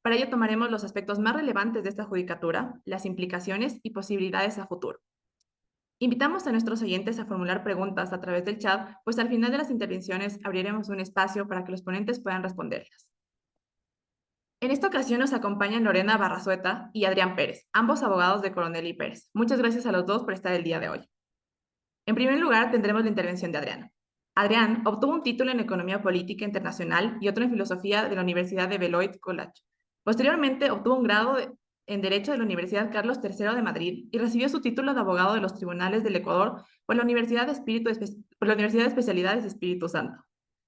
Para ello tomaremos los aspectos más relevantes de esta judicatura, las implicaciones y posibilidades a futuro. Invitamos a nuestros oyentes a formular preguntas a través del chat, pues al final de las intervenciones abriremos un espacio para que los ponentes puedan responderlas. En esta ocasión nos acompañan Lorena Barrazueta y Adrián Pérez, ambos abogados de Coronel y Pérez. Muchas gracias a los dos por estar el día de hoy. En primer lugar, tendremos la intervención de Adrián. Adrián obtuvo un título en Economía Política Internacional y otro en Filosofía de la Universidad de Beloit College. Posteriormente, obtuvo un grado en Derecho de la Universidad Carlos III de Madrid y recibió su título de abogado de los tribunales del Ecuador por la por la Universidad de Especialidades de Espíritu Santo.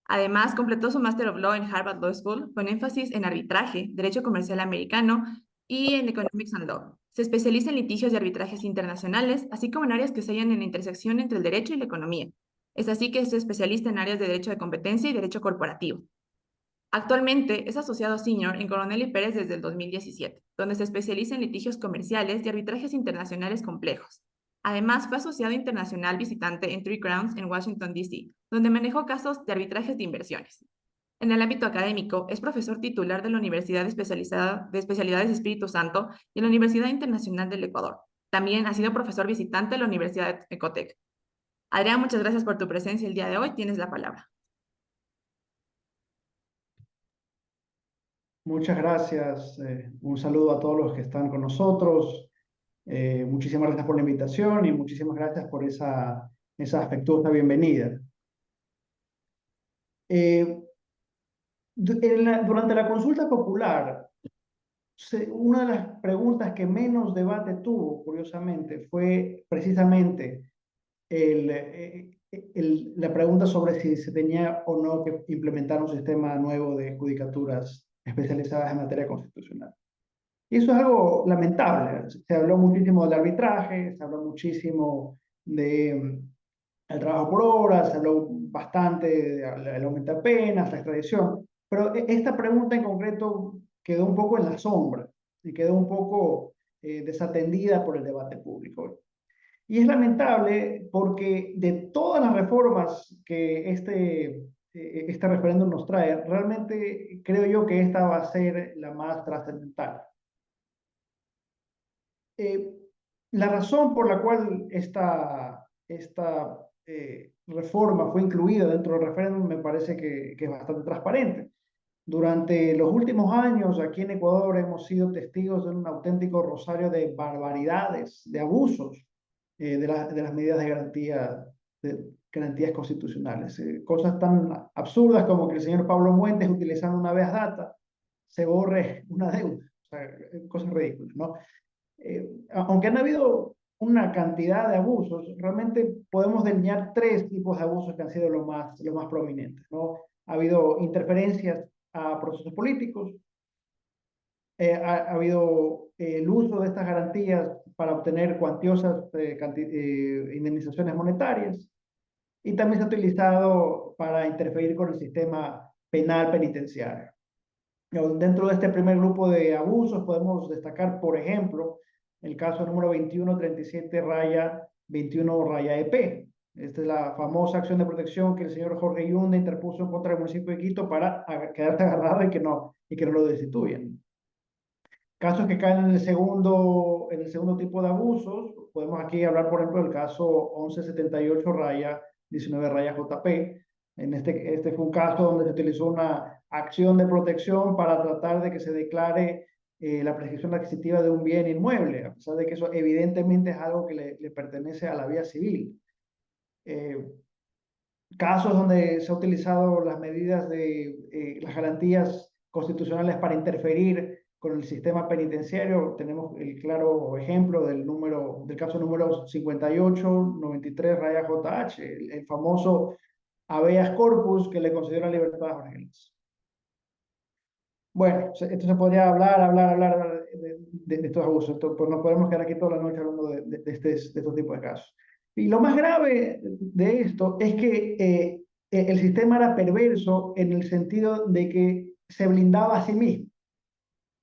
Además, completó su Master of Law en Harvard Law School con énfasis en arbitraje, derecho comercial americano y en Economics and Law. Se especializa en litigios y arbitrajes internacionales, así como en áreas que se hallan en la intersección entre el derecho y la economía. Es así que es especialista en áreas de derecho de competencia y derecho corporativo. Actualmente es asociado senior en Coronel y Pérez desde el 2017, donde se especializa en litigios comerciales y arbitrajes internacionales complejos. Además, fue asociado internacional visitante en Three Crowns en Washington, D.C., donde manejó casos de arbitrajes de inversiones. En el ámbito académico, es profesor titular de la Universidad Especializada de Especialidades Espíritu Santo y en la Universidad Internacional del Ecuador. También ha sido profesor visitante de la Universidad de Ecotec. Adrián, muchas gracias por tu presencia el día de hoy. Tienes la palabra. Muchas gracias. Un saludo a todos los que están con nosotros. Muchísimas gracias por la invitación y muchísimas gracias por esa afectuosa bienvenida. Eh, Durante la consulta popular, una de las preguntas que menos debate tuvo, curiosamente, fue precisamente la pregunta sobre si se tenía o no que implementar un sistema nuevo de judicaturas especializadas en materia constitucional. Y eso es algo lamentable. Se habló muchísimo del arbitraje, se habló muchísimo de el trabajo por horas, se habló bastante del aumento de penas, la extradición, pero esta pregunta en concreto quedó un poco en la sombra y quedó un poco desatendida por el debate público. Y es lamentable porque de todas las reformas que este referéndum nos trae, realmente creo yo que esta va a ser la más trascendental. Eh, la razón por la cual esta reforma fue incluida dentro del referéndum me parece que es bastante transparente. Durante los últimos años, aquí en Ecuador, hemos sido testigos de un auténtico rosario de barbaridades, de abusos de las medidas de garantías constitucionales. Cosas tan absurdas como que el señor Pablo Muentes, utilizando una vez data, se borre una deuda. O sea, cosas ridículas, ¿no? Aunque han habido una cantidad de abusos, realmente podemos delinear tres tipos de abusos que han sido los más prominentes, ¿no? Ha habido interferencias a procesos políticos, ha habido el uso de estas garantías para obtener cuantiosas indemnizaciones monetarias y también se ha utilizado para interferir con el sistema penal penitenciario. Dentro de este primer grupo de abusos podemos destacar, por ejemplo, el caso número 2137-21-EP. Esta es la famosa acción de protección que el señor Jorge Yunda interpuso en contra del municipio de Quito para quedarse agarrado y que no lo destituyan. Casos que caen en el segundo tipo de abusos, podemos aquí hablar, por ejemplo, del caso 1178-19-JP. Este fue un caso donde se utilizó una acción de protección para tratar de que se declare la prescripción adquisitiva de un bien inmueble, a pesar de que eso evidentemente es algo que le pertenece a la vía civil. Casos donde se ha utilizado las medidas de las garantías constitucionales para interferir con el sistema penitenciario. Tenemos el claro ejemplo del caso número 5893-JH, el famoso habeas corpus que le concedió la libertad a Jorge Luis. Bueno, esto se podría hablar de estos abusos, pues nos podemos quedar aquí toda la noche hablando de estos tipos de casos. Y lo más grave de esto es que el sistema era perverso en el sentido de que se blindaba a sí mismo,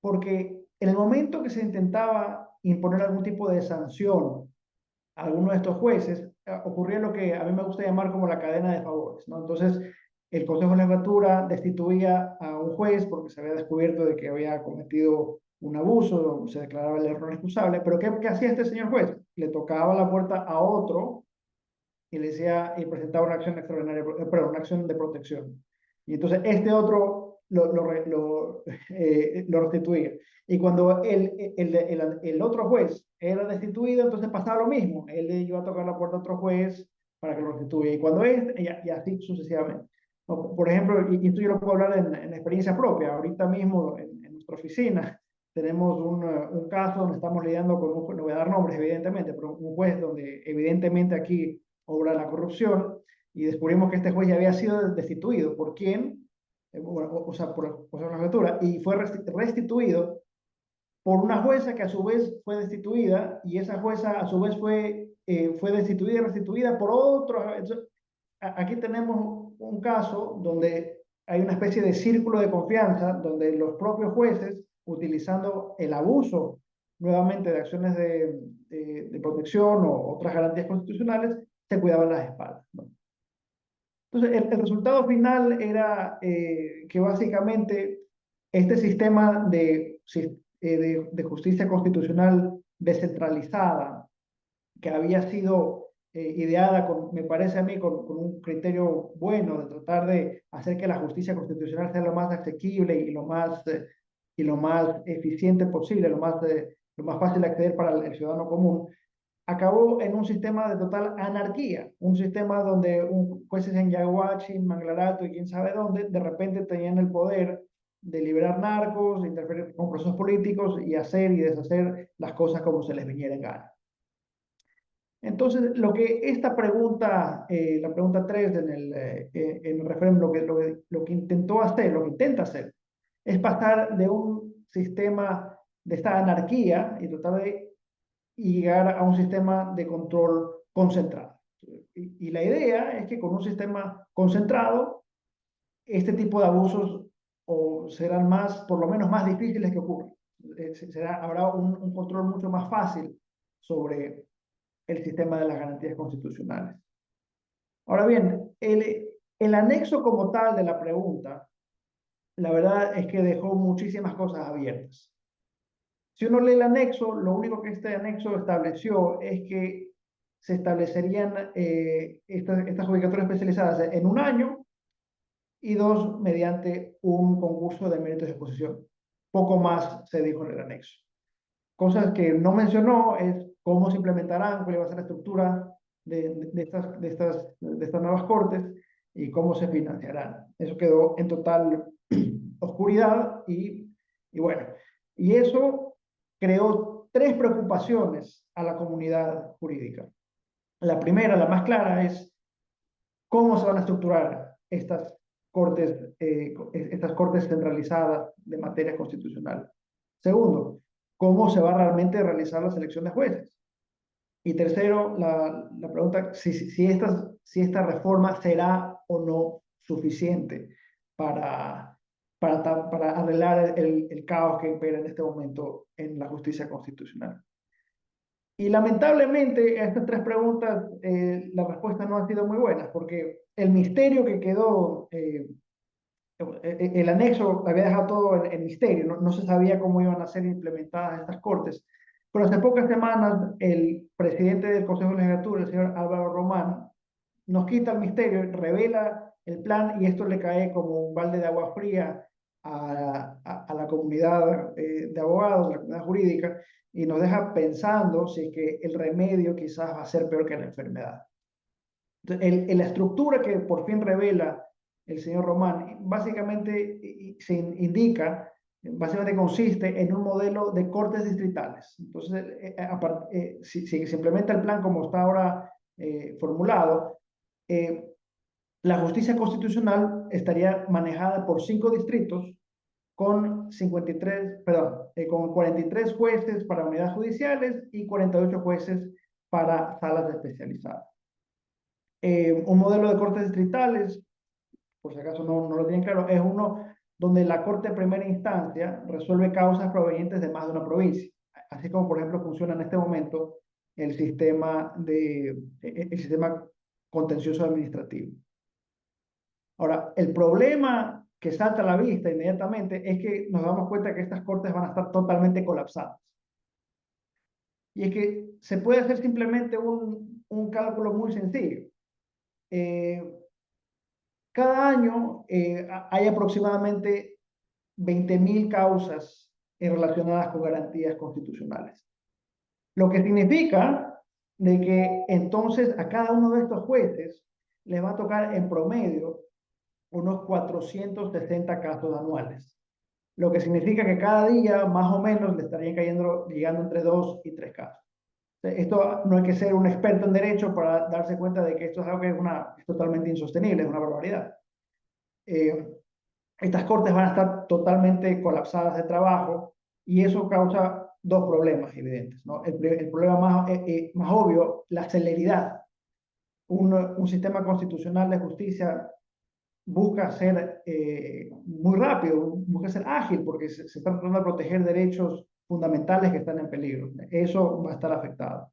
porque en el momento que se intentaba imponer algún tipo de sanción a alguno de estos jueces, ocurría lo que a mí me gusta llamar como la cadena de favores, ¿no? Entonces, el Consejo de la Judicatura destituía a un juez porque se había descubierto de que había cometido un abuso, se declaraba el error excusable, pero ¿qué hacía este señor juez? Le tocaba la puerta a otro y le decía, y presentaba una acción extraordinaria, perdón, una acción de protección. Y entonces este otro lo restituía. Y cuando el otro juez era destituido, entonces pasaba lo mismo. Él le iba a tocar la puerta a otro juez para que lo restituya. Y cuando y así sucesivamente. Por ejemplo, y esto yo lo puedo hablar en experiencia propia. Ahorita mismo en nuestra oficina tenemos un caso donde estamos lidiando con un juez, no voy a dar nombres evidentemente, pero un juez donde evidentemente aquí obra la corrupción y descubrimos que este juez ya había sido destituido. ¿Por quién? Bueno, o sea, por la jefatura, y fue restituido por una jueza que a su vez fue destituida y esa jueza a su vez fue destituida y restituida por otro. Entonces, aquí tenemos un caso donde hay una especie de círculo de confianza donde los propios jueces, utilizando el abuso nuevamente de acciones de protección o otras garantías constitucionales, se cuidaban las espaldas, ¿no? Entonces, el resultado final era que básicamente este sistema de justicia constitucional descentralizada, que había sido ideada, me parece a mí, con un criterio bueno de tratar de hacer que la justicia constitucional sea lo más asequible y lo más eficiente posible, lo más fácil de acceder para el ciudadano común, acabó en un sistema de total anarquía, un sistema donde jueces en Yaguachi, en Manglarato y quién sabe dónde, de repente tenían el poder de liberar narcos, de interferir con procesos políticos y hacer y deshacer las cosas como se les viniera en gana. Entonces, lo que esta pregunta, la pregunta 3 en el referéndum, lo que intentó hacer, lo que intenta hacer, es pasar de un sistema de esta anarquía y tratar de llegar a un sistema de control concentrado. Y la idea es que con un sistema concentrado, este tipo de abusos serán más, por lo menos más difíciles que ocurran. Habrá un control mucho más fácil sobre el sistema de las garantías constitucionales. Ahora bien, el anexo como tal de la pregunta, la verdad es que dejó muchísimas cosas abiertas. Si uno lee el anexo, lo único que este anexo estableció es que se establecerían estas judicaturas especializadas en un año y dos mediante un concurso de méritos de exposición. Poco más se dijo en el anexo. Cosas que no mencionó es cómo se implementarán, cuál va a ser la estructura de estas nuevas cortes y cómo se financiarán. Eso quedó en total oscuridad y bueno, y eso creó tres preocupaciones a la comunidad jurídica. La primera, la más clara, es cómo se van a estructurar estas cortes centralizadas de materia constitucional. Segundo, cómo se va realmente a realizar la selección de jueces. Y tercero, la pregunta, si esta reforma será o no suficiente para, para arreglar el caos que impera en este momento en la justicia constitucional. Y lamentablemente a estas tres preguntas las respuestas no han sido muy buenas, porque el misterio que quedó, el anexo había dejado todo en misterio, no se sabía cómo iban a ser implementadas estas cortes. Pero hace pocas semanas el presidente del Consejo de Legislatura, el señor Álvaro Román, nos quita el misterio, revela el plan y esto le cae como un balde de agua fría a la comunidad de abogados, de la comunidad jurídica, y nos deja pensando si es que el remedio quizás va a ser peor que la enfermedad. Entonces, la estructura que por fin revela el señor Román básicamente se indica, básicamente consiste en un modelo de cortes distritales. Entonces, si se implementa el plan como está ahora formulado, la justicia constitucional estaría manejada por 5 distritos con 53, perdón, con 43 jueces para unidades judiciales y 48 jueces para salas especializadas. Un modelo de cortes distritales, por si acaso no lo tienen claro, es uno donde la Corte de Primera Instancia resuelve causas provenientes de más de una provincia, así como por ejemplo funciona en este momento el sistema contencioso administrativo. Ahora, el problema que salta a la vista inmediatamente es que nos damos cuenta que estas cortes van a estar totalmente colapsadas. Y es que se puede hacer simplemente un cálculo muy sencillo. Eh, Cada año hay aproximadamente 20.000 causas relacionadas con garantías constitucionales. Lo que significa de que entonces a cada uno de estos jueces les va a tocar en promedio unos 460 casos anuales. Lo que significa que cada día más o menos le estarían llegando entre 2 y 3 casos. Esto no hay que ser un experto en derecho para darse cuenta de que esto es algo que es totalmente insostenible, es una barbaridad. Eh, Estas cortes van a estar totalmente colapsadas de trabajo y eso causa dos problemas evidentes, ¿no? El problema más obvio, la celeridad. Un sistema constitucional de justicia busca ser muy rápido, busca ser ágil porque se está tratando de proteger derechos fundamentales que están en peligro. Eso va a estar afectado.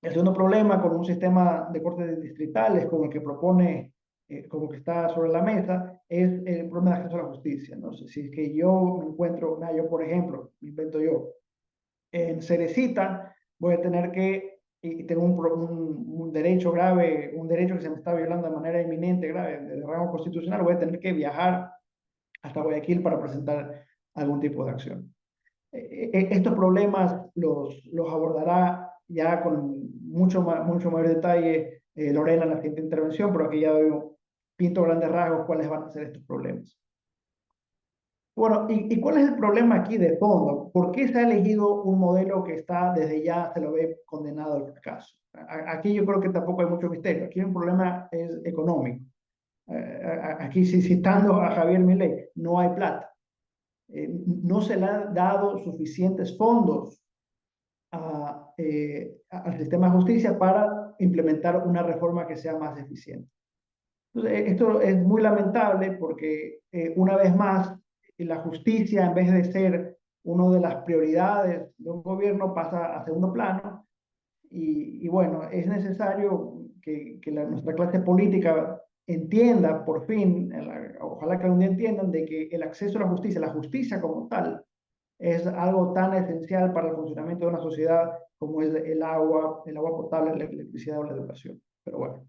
El segundo problema con un sistema de cortes distritales como el que propone, como que está sobre la mesa, es el problema de acceso a la justicia, ¿no? Si es que yo me encuentro, yo por ejemplo, me invento yo, en Cerecita, voy a tener que, y tengo un derecho grave, un derecho que se me está violando de manera inminente, grave, de rango constitucional, voy a tener que viajar hasta Guayaquil para presentar algún tipo de acción. Estos problemas los abordará ya con mucho mayor detalle Lorena en la siguiente intervención, pero aquí ya pinto grandes rasgos cuáles van a ser estos problemas. Bueno, ¿y cuál es el problema aquí de fondo? ¿Por qué se ha elegido un modelo que está desde ya se lo ve condenado al fracaso? Aquí yo creo que tampoco hay mucho misterio. Aquí un problema es económico. Aquí, citando a Javier Milei, no hay plata. No se le han dado suficientes fondos al sistema de justicia para implementar una reforma que sea más eficiente. Entonces, esto es muy lamentable porque una vez más la justicia, en vez de ser una de las prioridades de un gobierno, pasa a segundo plano y bueno, es necesario que nuestra clase política entienda por fin, ojalá que algún día entiendan, de que el acceso a la justicia como tal, es algo tan esencial para el funcionamiento de una sociedad como es el agua potable, la electricidad o la educación. Pero bueno.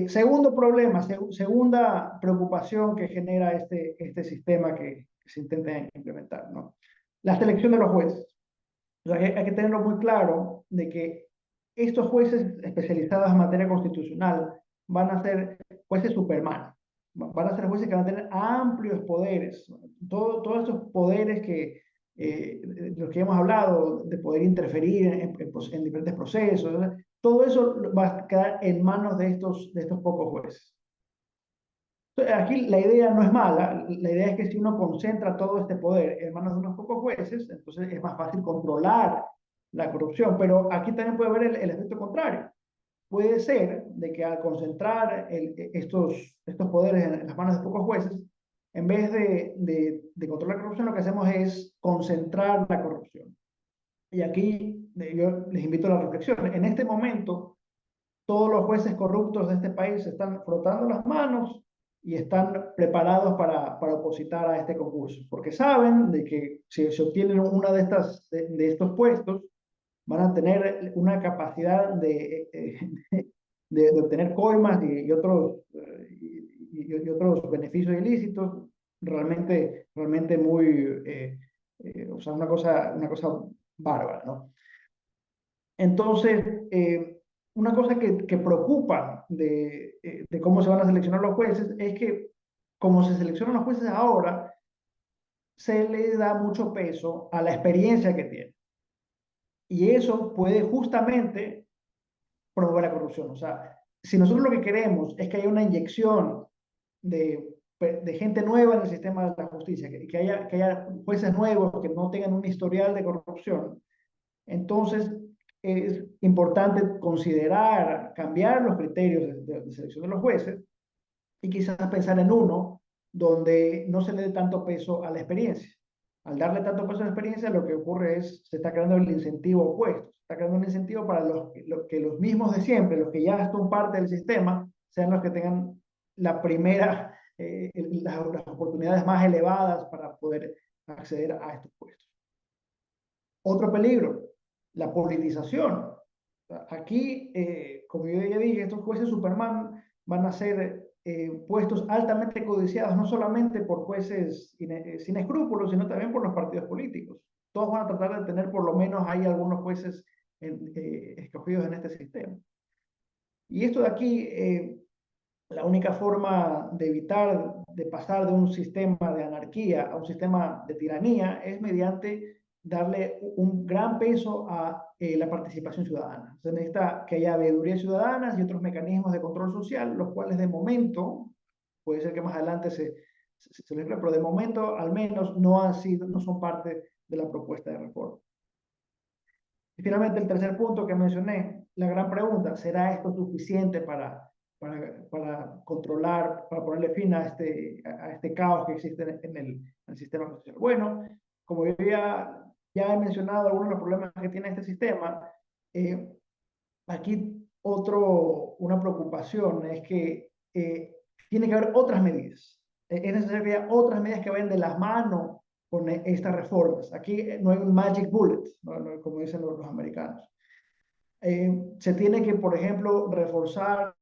Segundo problema, segunda preocupación que genera este sistema que se intenta implementar, ¿no? La selección de los jueces. O sea, hay que tenerlo muy claro de que estos jueces especializados en materia constitucional van a ser jueces Superman, van a ser jueces que van a tener amplios poderes, todos esos poderes de los que hemos hablado, de poder interferir en diferentes procesos, ¿no? Todo eso va a quedar en manos de estos pocos jueces. Aquí la idea no es mala, la idea es que si uno concentra todo este poder en manos de unos pocos jueces, entonces es más fácil controlar la corrupción, pero aquí también puede haber el efecto contrario. Puede ser de que al concentrar estos poderes en las manos de pocos jueces, en vez de controlar la corrupción, lo que hacemos es concentrar la corrupción. Y aquí yo les invito a la reflexión. En este momento, todos los jueces corruptos de este país están frotando las manos y están preparados para opositar a este concurso, porque saben de que si se obtienen una de estos puestos, van a tener una capacidad de obtener coimas y otros beneficios ilícitos realmente muy, o sea, una cosa bárbara, ¿no? Entonces, una cosa que preocupa de cómo se van a seleccionar los jueces es que como se seleccionan los jueces ahora, se le da mucho peso a la experiencia que tienen. Y eso puede justamente promover la corrupción. O sea, si nosotros lo que queremos es que haya una inyección de gente nueva en el sistema de la justicia, que haya jueces nuevos que no tengan un historial de corrupción, entonces es importante considerar cambiar los criterios de selección de los jueces y quizás pensar en uno donde no se le dé tanto peso a la experiencia. Al darle tanto peso a la experiencia, lo que ocurre es, se está creando el incentivo opuesto. Se está creando un incentivo para que los mismos de siempre, los que ya son parte del sistema, sean los que tengan la primera, las oportunidades más elevadas para poder acceder a estos puestos. Otro peligro, la politización. Aquí, como yo ya dije, estos jueces Superman van a ser puestos altamente codiciados, no solamente por jueces sin escrúpulos, sino también por los partidos políticos. Todos van a tratar de tener, por lo menos, hay algunos jueces escogidos en este sistema. Y esto de aquí, la única forma de evitar, de pasar de un sistema de anarquía a un sistema de tiranía es mediante darle un gran peso a la participación ciudadana. Se necesita que haya veedurías ciudadanas y otros mecanismos de control social, los cuales de momento, puede ser que más adelante se les pero de momento al menos no son parte de la propuesta de reforma. Y finalmente el tercer punto que mencioné, la gran pregunta, ¿será esto suficiente para controlar, para ponerle fin a este caos que existe en el sistema social? Bueno, como yo ya he mencionado algunos de los problemas que tiene este sistema, aquí una preocupación es que tiene que haber otras medidas. Es necesario que haya otras medidas que vayan de la mano con estas reformas. Aquí no hay un magic bullet, ¿no? Como dicen los americanos. Se tiene que, por ejemplo, reforzar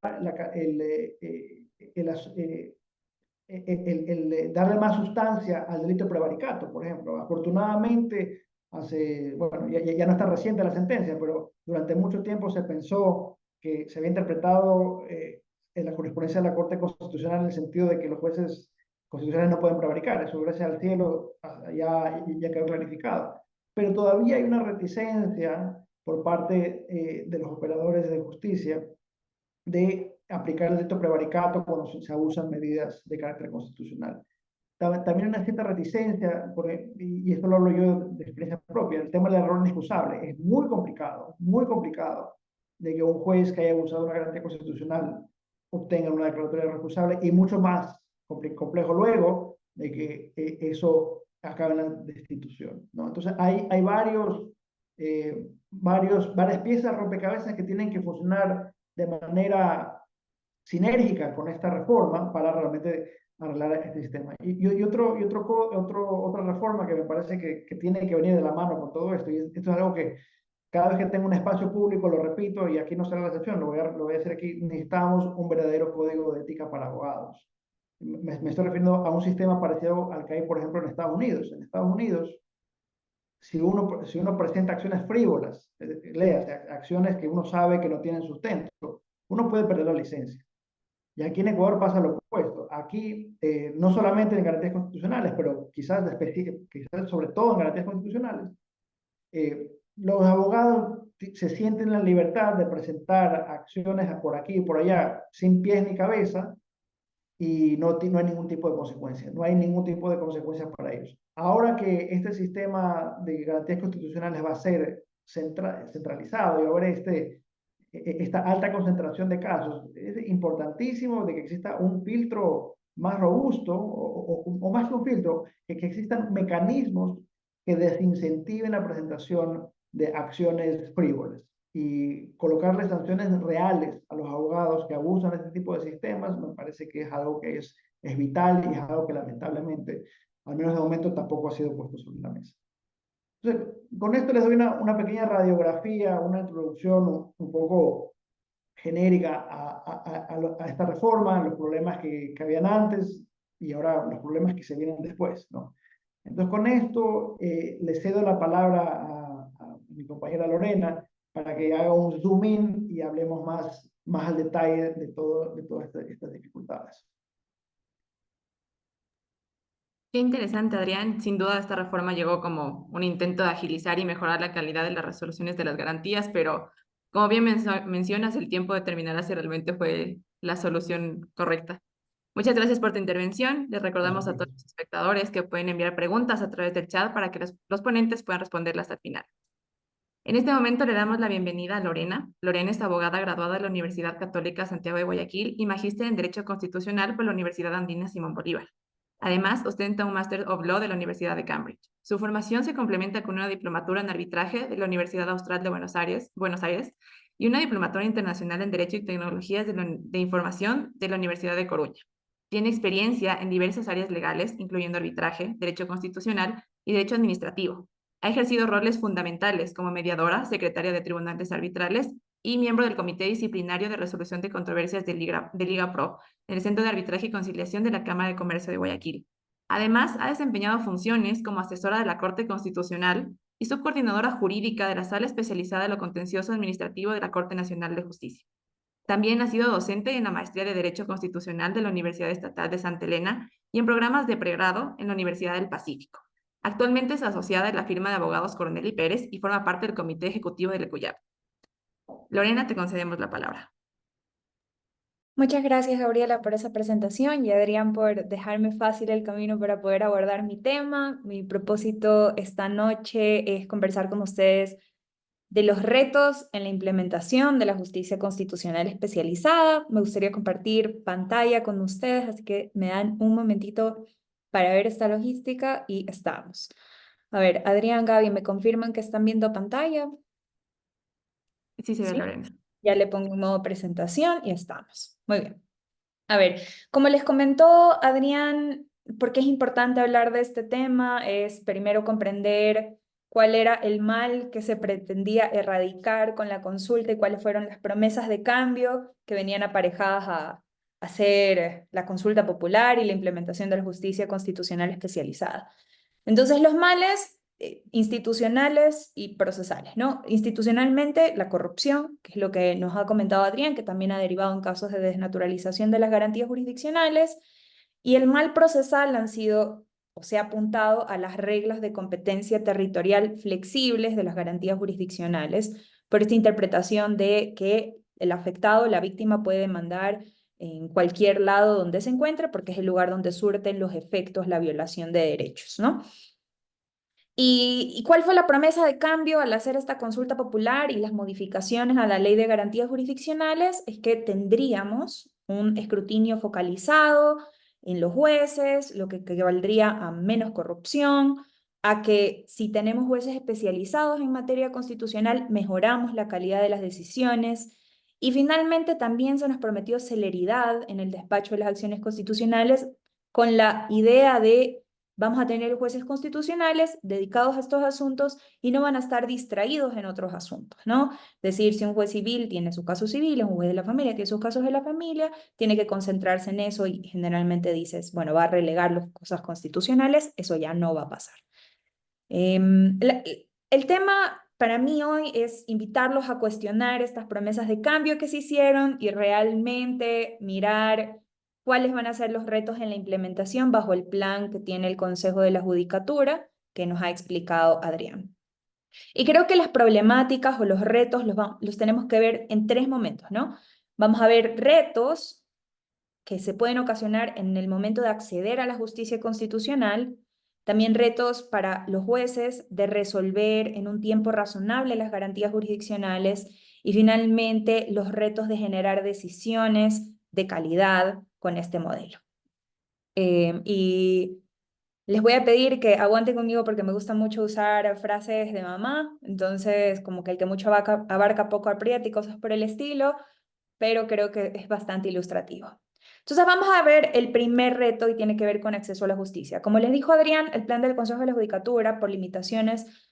darle más sustancia al delito de prevaricato, por ejemplo. Afortunadamente, bueno, ya no está reciente la sentencia, pero durante mucho tiempo se pensó que se había interpretado en la jurisprudencia de la Corte Constitucional en el sentido de que los jueces constitucionales no pueden prevaricar. Eso, gracias al cielo, ya quedó clarificado. Pero todavía hay una reticencia por parte de los operadores de justicia de aplicar el delito prevaricato cuando se abusan medidas de carácter constitucional. También una cierta reticencia, y esto lo hablo yo de experiencia propia, el tema del error inexcusable. Es muy complicado de que un juez que haya abusado de una garantía constitucional obtenga una declaratoria irrecusable, y mucho más complejo luego de que eso acabe en la destitución, ¿no? Entonces hay varias piezas rompecabezas que tienen que funcionar de manera sinérgica con esta reforma para realmente arreglar este sistema. Otra reforma que me parece que tiene que venir de la mano con todo esto, y esto es algo que cada vez que tengo un espacio público lo repito, y aquí no será la excepción, lo voy a hacer aquí: necesitamos un verdadero código de ética para abogados. Me estoy refiriendo a un sistema parecido al que hay, por ejemplo, en Estados Unidos. En Estados Unidos, si uno presenta acciones frívolas, léase, acciones que uno sabe que no tienen sustento, uno puede perder la licencia. Y aquí en Ecuador pasa lo opuesto. Aquí, no solamente en garantías constitucionales, pero quizás sobre todo en garantías constitucionales, los abogados se sienten en la libertad de presentar acciones por aquí y por allá sin pies ni cabeza, y no hay ningún tipo de consecuencia, no hay ningún tipo de consecuencias para ellos. Ahora que este sistema de garantías constitucionales va a ser centralizado y va a haber esta alta concentración de casos, es importantísimo de que exista un filtro más robusto, o más que un filtro, que existan mecanismos que desincentiven la presentación de acciones frívolas, y colocarle sanciones reales a los abogados que abusan de este tipo de sistemas. Me parece que es algo que es vital, y es algo que lamentablemente, al menos de momento, tampoco ha sido puesto sobre la mesa. Entonces, con esto les doy una pequeña radiografía, una introducción un poco genérica a esta reforma, los problemas que habían antes y ahora los problemas que se vienen después, ¿no? Entonces, con esto le cedo la palabra a mi compañera Lorena para que haga un zoom in y hablemos más al detalle de todas estas dificultades. Qué interesante, Adrián. Sin duda, esta reforma llegó como un intento de agilizar y mejorar la calidad de las resoluciones de las garantías, pero como bien mencionas, el tiempo determinará si realmente fue la solución correcta. Muchas gracias por tu intervención. Les recordamos a todos los espectadores que pueden enviar preguntas a través del chat para que los ponentes puedan responderlas al final. En este momento le damos la bienvenida a Lorena. Lorena es abogada graduada de la Universidad Católica Santiago de Guayaquil y magíster en Derecho Constitucional por la Universidad Andina Simón Bolívar. Además, ostenta un Master of Law de la Universidad de Cambridge. Su formación se complementa con una diplomatura en arbitraje de la Universidad Austral de Buenos Aires y una diplomatura internacional en Derecho y Tecnologías de Información de la Universidad de Coruña. Tiene experiencia en diversas áreas legales, incluyendo arbitraje, derecho constitucional y derecho administrativo. Ha ejercido roles fundamentales como mediadora, secretaria de tribunales arbitrales y miembro del Comité Disciplinario de Resolución de Controversias de Liga Pro, en el Centro de Arbitraje y Conciliación de la Cámara de Comercio de Guayaquil. Además, ha desempeñado funciones como asesora de la Corte Constitucional y subcoordinadora jurídica de la Sala Especializada de lo Contencioso Administrativo de la Corte Nacional de Justicia. También ha sido docente en la Maestría de Derecho Constitucional de la Universidad Estatal de Santa Elena y en programas de pregrado en la Universidad del Pacífico. Actualmente es asociada en la firma de abogados Coronel y Pérez y forma parte del Comité Ejecutivo de Lecuyap. Lorena, te concedemos la palabra. Muchas gracias, Gabriela, por esa presentación y Adrián por dejarme fácil el camino para poder abordar mi tema. Mi propósito esta noche es conversar con ustedes de los retos en la implementación de la justicia constitucional especializada. Me gustaría compartir pantalla con ustedes, así que me dan un momentito para ver esta logística y estamos. A ver, Adrián, Gaby, ¿me confirman que están viendo pantalla? Sí, se ve, Sí. Lorena. Ya le pongo un modo presentación y estamos. Muy bien. A ver, como les comentó Adrián, ¿por qué es importante hablar de este tema? Es primero comprender cuál era el mal que se pretendía erradicar con la consulta y cuáles fueron las promesas de cambio que venían aparejadas a hacer la consulta popular y la implementación de la justicia constitucional especializada. Entonces, los males institucionales y procesales, ¿no? Institucionalmente, la corrupción, que es lo que nos ha comentado Adrián, que también ha derivado en casos de desnaturalización de las garantías jurisdiccionales, y el mal procesal han sido o se ha apuntado a las reglas de competencia territorial flexibles de las garantías jurisdiccionales, por esta interpretación de que el afectado, la víctima, puede demandar en cualquier lado donde se encuentre, porque es el lugar donde surten los efectos la violación de derechos, ¿no? ¿Y cuál fue la promesa de cambio al hacer esta consulta popular y las modificaciones a la Ley de Garantías Jurisdiccionales? Es que tendríamos un escrutinio focalizado en los jueces, lo que equivaldría a menos corrupción, a que si tenemos jueces especializados en materia constitucional, mejoramos la calidad de las decisiones. Y finalmente también se nos prometió celeridad en el despacho de las acciones constitucionales con la idea de vamos a tener jueces constitucionales dedicados a estos asuntos y no van a estar distraídos en otros asuntos, ¿no? Es decir, si un juez civil tiene sus casos civiles, un juez de la familia tiene sus casos de la familia, tiene que concentrarse en eso y generalmente dices, bueno, va a relegar las cosas constitucionales, eso ya no va a pasar. El tema para mí hoy es invitarlos a cuestionar estas promesas de cambio que se hicieron y realmente mirar cuáles van a ser los retos en la implementación bajo el plan que tiene el Consejo de la Judicatura que nos ha explicado Adrián. Y creo que las problemáticas o los retos los tenemos que ver en tres momentos, ¿no? Vamos a ver retos que se pueden ocasionar en el momento de acceder a la justicia constitucional, también retos para los jueces de resolver en un tiempo razonable las garantías jurisdiccionales y finalmente los retos de generar decisiones de calidad con este modelo. Y les voy a pedir que aguanten conmigo porque me gusta mucho usar frases de mamá, entonces como que el que mucho abarca poco aprieta y cosas por el estilo, pero creo que es bastante ilustrativo. Entonces vamos a ver el primer reto y tiene que ver con acceso a la justicia. Como les dijo Adrián, el plan del Consejo de la Judicatura, por limitaciones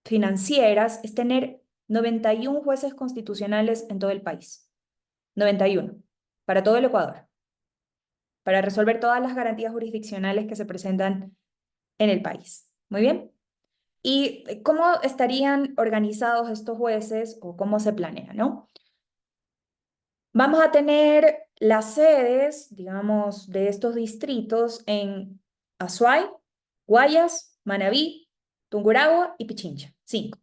financieras, es tener 91 jueces constitucionales en todo el país. 91, para todo el Ecuador, para resolver todas las garantías jurisdiccionales que se presentan en el país. Muy bien. ¿Y cómo estarían organizados estos jueces o cómo se planea, no? Vamos a tener las sedes, digamos, de estos distritos en Azuay, Guayas, Manabí, Tungurahua y Pichincha, 5.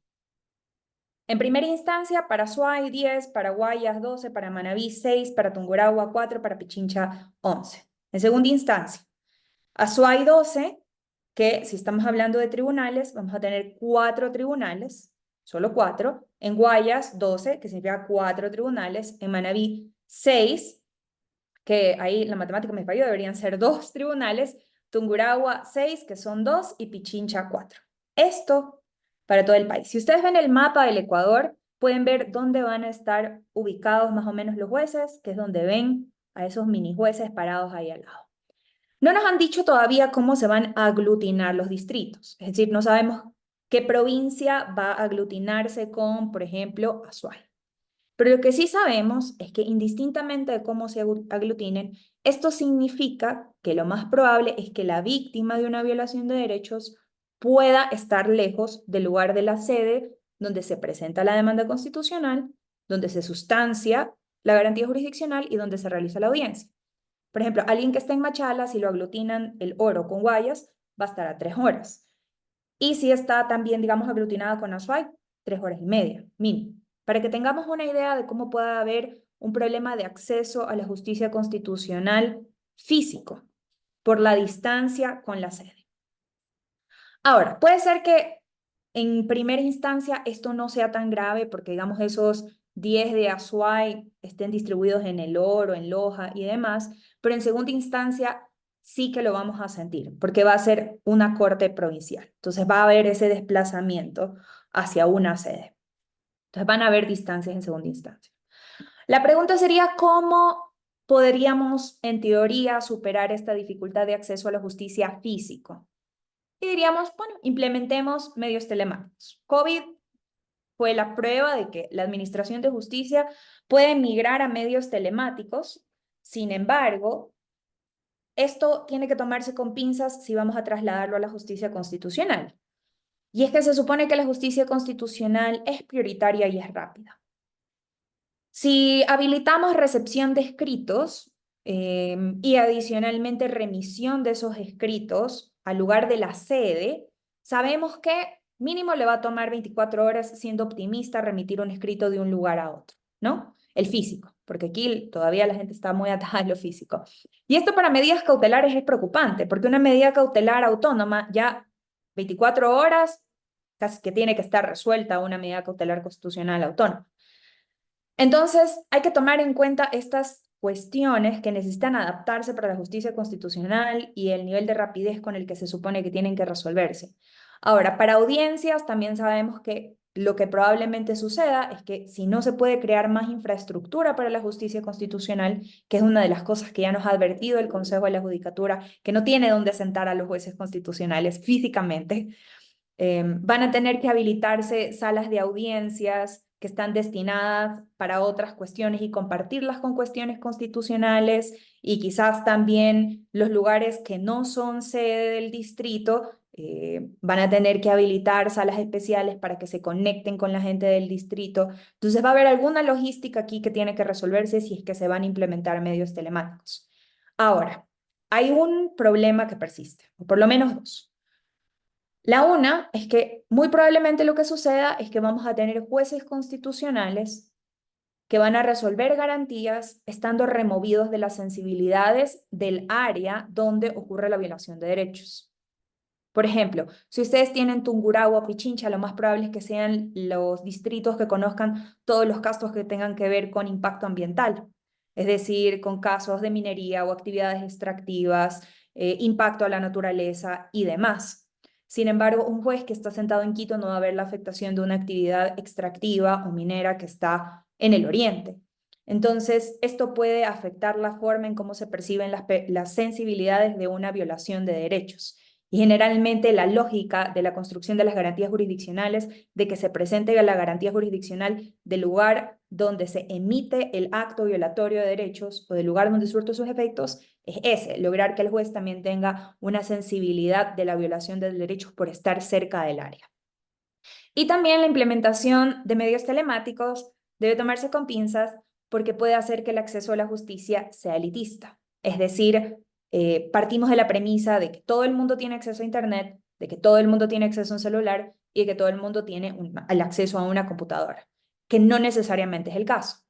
En primera instancia, para Azuay, 10, para Guayas, 12, para Manabí, 6, para Tungurahua, 4, para Pichincha, 11. En segunda instancia, Azuay 12, que si estamos hablando de tribunales, vamos a tener 4 tribunales, solo 4. En Guayas, 12, que significa 4 tribunales. En Manabí, 6, que ahí la matemática me falló, deberían ser 2 tribunales. Tungurahua, 6, que son 2, y Pichincha, 4. Esto para todo el país. Si ustedes ven el mapa del Ecuador, pueden ver dónde van a estar ubicados más o menos los jueces, que es donde ven a esos mini jueces parados ahí al lado. No nos han dicho todavía cómo se van a aglutinar los distritos, es decir, no sabemos qué provincia va a aglutinarse con, por ejemplo, Azuay. Pero lo que sí sabemos es que indistintamente de cómo se aglutinen, esto significa que lo más probable es que la víctima de una violación de derechos pueda estar lejos del lugar de la sede donde se presenta la demanda constitucional, donde se sustancia la garantía jurisdiccional y donde se realiza la audiencia. Por ejemplo, alguien que está en Machala, si lo aglutinan el Oro con Guayas, va a estar a 3 horas. Y si está también, digamos, aglutinada con Azuay, 3 horas y media, mínimo. Para que tengamos una idea de cómo puede haber un problema de acceso a la justicia constitucional físico por la distancia con la sede. Ahora, puede ser que en primera instancia esto no sea tan grave porque, digamos, esos 10 de Azuay estén distribuidos en El Oro, en Loja y demás, pero en segunda instancia sí que lo vamos a sentir porque va a ser una corte provincial. Entonces va a haber ese desplazamiento hacia una sede. Entonces van a haber distancias en segunda instancia. La pregunta sería, ¿cómo podríamos, en teoría, superar esta dificultad de acceso a la justicia físico? Y diríamos, bueno, implementemos medios telemáticos. COVID fue la prueba de que la Administración de Justicia puede migrar a medios telemáticos. Sin embargo, esto tiene que tomarse con pinzas si vamos a trasladarlo a la justicia constitucional. Y es que se supone que la justicia constitucional es prioritaria y es rápida. Si habilitamos recepción de escritos y adicionalmente remisión de esos escritos al lugar de la sede, sabemos que mínimo le va a tomar 24 horas, siendo optimista, remitir un escrito de un lugar a otro, ¿no? El físico, porque aquí todavía la gente está muy atada a lo físico. Y esto para medidas cautelares es preocupante, porque una medida cautelar autónoma ya 24 horas, casi que tiene que estar resuelta una medida cautelar constitucional autónoma. Entonces, hay que tomar en cuenta estas cuestiones que necesitan adaptarse para la justicia constitucional y el nivel de rapidez con el que se supone que tienen que resolverse. Ahora, para audiencias también sabemos que lo que probablemente suceda es que si no se puede crear más infraestructura para la justicia constitucional, que es una de las cosas que ya nos ha advertido el Consejo de la Judicatura, que no tiene dónde sentar a los jueces constitucionales físicamente, van a tener que habilitarse salas de audiencias que están destinadas para otras cuestiones y compartirlas con cuestiones constitucionales y quizás también los lugares que no son sede del distrito van a tener que habilitar salas especiales para que se conecten con la gente del distrito. Entonces va a haber alguna logística aquí que tiene que resolverse si es que se van a implementar medios telemáticos. Ahora, hay un problema que persiste, o por lo menos dos. La una es que muy probablemente lo que suceda es que vamos a tener jueces constitucionales que van a resolver garantías estando removidos de las sensibilidades del área donde ocurre la violación de derechos. Por ejemplo, si ustedes tienen Tungurahua o Pichincha, lo más probable es que sean los distritos que conozcan todos los casos que tengan que ver con impacto ambiental, es decir, con casos de minería o actividades extractivas, impacto a la naturaleza y demás. Sin embargo, un juez que está sentado en Quito no va a ver la afectación de una actividad extractiva o minera que está en el oriente. Entonces, esto puede afectar la forma en cómo se perciben las sensibilidades de una violación de derechos. Y generalmente la lógica de la construcción de las garantías jurisdiccionales, de que se presente la garantía jurisdiccional del lugar donde se emite el acto violatorio de derechos o del lugar donde surte sus efectos, es ese, lograr que el juez también tenga una sensibilidad de la violación de derechos por estar cerca del área. Y también la implementación de medios telemáticos debe tomarse con pinzas porque puede hacer que el acceso a la justicia sea elitista. Es decir, partimos de la premisa de que todo el mundo tiene acceso a Internet, de que todo el mundo tiene acceso a un celular y de que todo el mundo tiene el acceso a una computadora, que no necesariamente es el caso.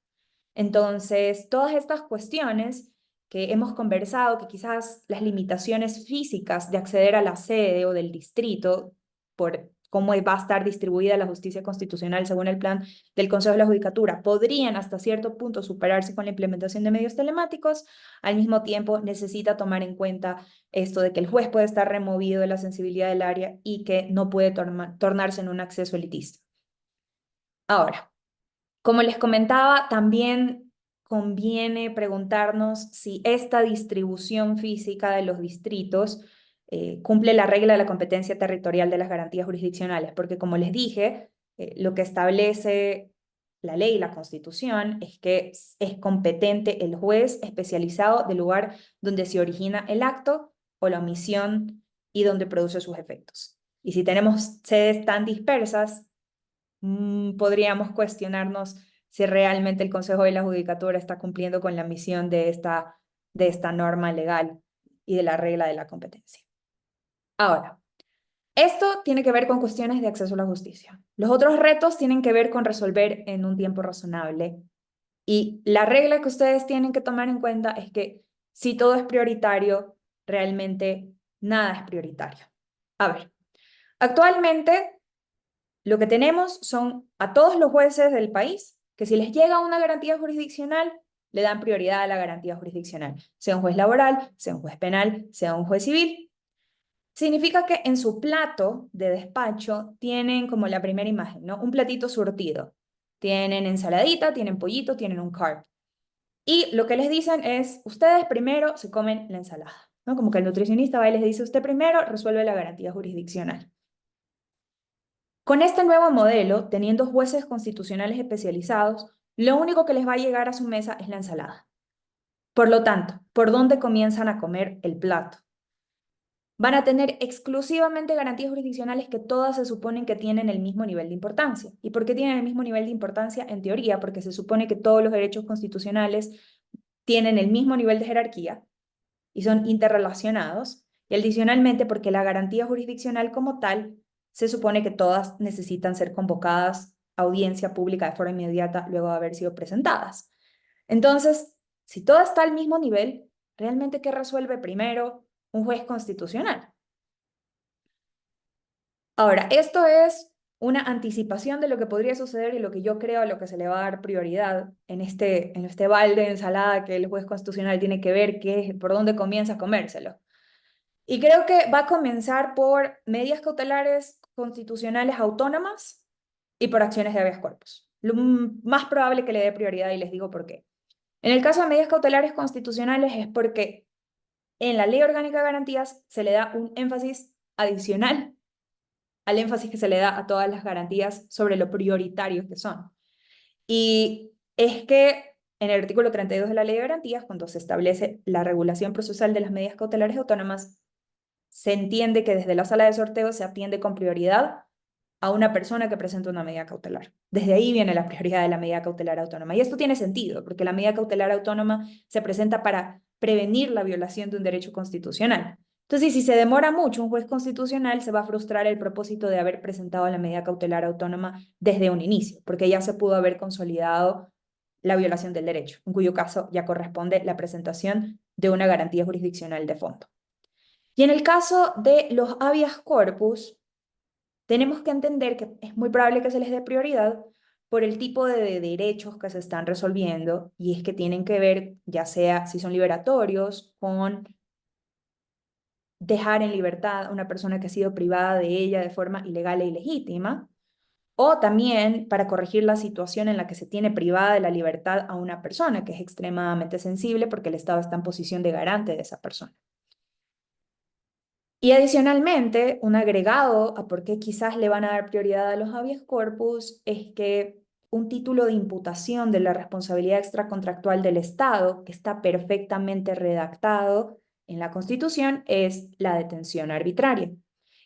Entonces, todas estas cuestiones que hemos conversado, que quizás las limitaciones físicas de acceder a la sede o del distrito, por cómo va a estar distribuida la justicia constitucional según el plan del Consejo de la Judicatura, podrían hasta cierto punto superarse con la implementación de medios telemáticos. Al mismo tiempo, necesita tomar en cuenta esto de que el juez puede estar removido de la sensibilidad del área y que no puede tornarse en un acceso elitista. Ahora, Como les comentaba, también conviene preguntarnos si esta distribución física de los distritos cumple la regla de la competencia territorial de las garantías jurisdiccionales, porque como les dije, lo que establece la ley y la Constitución es que es competente el juez especializado del lugar donde se origina el acto o la omisión y donde produce sus efectos. Y si tenemos sedes tan dispersas, podríamos cuestionarnos si realmente el Consejo de la Judicatura está cumpliendo con la misión de esta norma legal y de la regla de la competencia. Ahora, esto tiene que ver con cuestiones de acceso a la justicia. Los otros retos tienen que ver con resolver en un tiempo razonable. Y la regla que ustedes tienen que tomar en cuenta es que si todo es prioritario, realmente nada es prioritario. A ver, actualmente lo que tenemos son a todos los jueces del país que si les llega una garantía jurisdiccional, le dan prioridad a la garantía jurisdiccional, sea un juez laboral, sea un juez penal, sea un juez civil. Significa que en su plato de despacho tienen como la primera imagen, ¿no? Un platito surtido. Tienen ensaladita, tienen pollito, tienen un carb. Y lo que les dicen es, ustedes primero se comen la ensalada, ¿no? Como que el nutricionista va y les dice, usted primero resuelve la garantía jurisdiccional. Con este nuevo modelo, teniendo jueces constitucionales especializados, lo único que les va a llegar a su mesa es la ensalada. Por lo tanto, ¿por dónde comienzan a comer el plato? Van a tener exclusivamente garantías jurisdiccionales que todas se suponen que tienen el mismo nivel de importancia. ¿Y por qué tienen el mismo nivel de importancia? En teoría, porque se supone que todos los derechos constitucionales tienen el mismo nivel de jerarquía y son interrelacionados, y adicionalmente porque la garantía jurisdiccional como tal se supone que todas necesitan ser convocadas a audiencia pública de forma inmediata luego de haber sido presentadas. Entonces, si todo está al mismo nivel, ¿realmente qué resuelve primero un juez constitucional? Ahora, esto es una anticipación de lo que podría suceder y lo que yo creo a lo que se le va a dar prioridad en este balde de ensalada que el juez constitucional tiene que ver por dónde comienza a comérselo. Y creo que va a comenzar por medidas cautelares constitucionales autónomas y por acciones de habeas corpus. Lo más probable que le dé prioridad y les digo por qué. En el caso de medidas cautelares constitucionales es porque en la Ley Orgánica de Garantías se le da un énfasis adicional al énfasis que se le da a todas las garantías sobre lo prioritarios que son. Y es que en el artículo 32 de la Ley de Garantías, cuando se establece la regulación procesal de las medidas cautelares autónomas, se entiende que desde la sala de sorteo se atiende con prioridad a una persona que presenta una medida cautelar. Desde ahí viene la prioridad de la medida cautelar autónoma. Y esto tiene sentido, porque la medida cautelar autónoma se presenta para prevenir la violación de un derecho constitucional. Entonces, si se demora mucho, un juez constitucional se va a frustrar el propósito de haber presentado la medida cautelar autónoma desde un inicio, porque ya se pudo haber consolidado la violación del derecho, en cuyo caso ya corresponde la presentación de una garantía jurisdiccional de fondo. Y en el caso de los habeas corpus, tenemos que entender que es muy probable que se les dé prioridad por el tipo de derechos que se están resolviendo, y es que tienen que ver, ya sea si son liberatorios, con dejar en libertad a una persona que ha sido privada de ella de forma ilegal e ilegítima, o también para corregir la situación en la que se tiene privada de la libertad a una persona, que es extremadamente sensible porque el Estado está en posición de garante de esa persona. Y adicionalmente, un agregado a por qué quizás le van a dar prioridad a los habeas corpus es que un título de imputación de la responsabilidad extracontractual del Estado, que está perfectamente redactado en la Constitución, es la detención arbitraria.